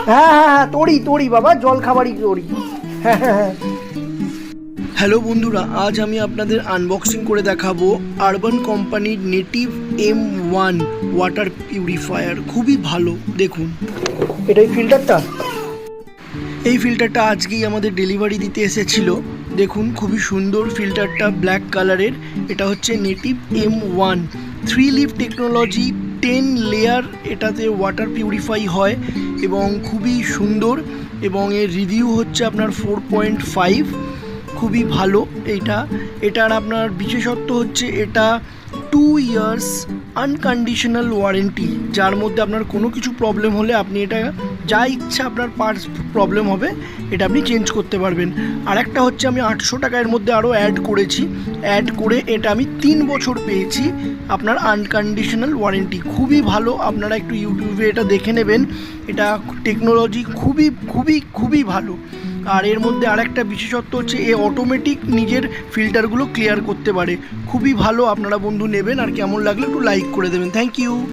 হ্যাঁ হ্যাঁ হ্যাঁ, তোরই তোরই বাবা, জল খাবারই তোরই। হ্যাঁ হ্যাঁ হ্যাঁ। হ্যালো বন্ধুরা, আজ আমি আপনাদের আনবক্সিং করে দেখাবো আরবান কোম্পানির নেটিভ M1 ওয়াটার পিউরিফায়ার। খুবই ভালো, দেখুন। এটাই ফিল্টারটা। এই ফিল্টারটা আজকেই আমাদের ডেলিভারি দিতে এসেছিল। দেখুন, খুবই সুন্দর ফিল্টারটা, ব্ল্যাক কালারের। এটা হচ্ছে নেটিভ M1 3 লিভ টেকনোলজি, 10 লেয়ার এটাতে ওয়াটার পিউরিফাই হয় এবং খুবই সুন্দর। এবং এর রিভিউ হচ্ছে আপনার 4.5। খুবই ভালো এটার আপনার বিশেষত্ব হচ্ছে এটা 2 ইয়ার্স আনকন্ডিশনাল ওয়ারেন্টি, যার মধ্যে আপনার কোনো কিছু প্রবলেম হলে আপনি এটা যা ইচ্ছা আপনার পার্টস প্রবলেম হবে এটা আপনি চেঞ্জ করতে পারবেন। আর একটা হচ্ছে আমি 800 টাকা এর মধ্যে আরও অ্যাড করেছি, অ্যাড করে এটা আমি 3 বছর পেয়েছি আপনার আনকন্ডিশনাল ওয়ারেন্টি। খুবই ভালো, আপনারা একটু ইউটিউবে এটা দেখে নেবেন। এটা টেকনোলজি খুবই খুবই খুবই ভালো। আর এর মধ্যে আরেকটা বিশেষত্ব হচ্ছে এ অটোমেটিক নিজের ফিল্টারগুলো ক্লিয়ার করতে পারে। খুবই ভালো, আপনারা বন্ধু নেবেন। আর কেমন লাগলে একটু লাইক করে দেবেন। Thank you.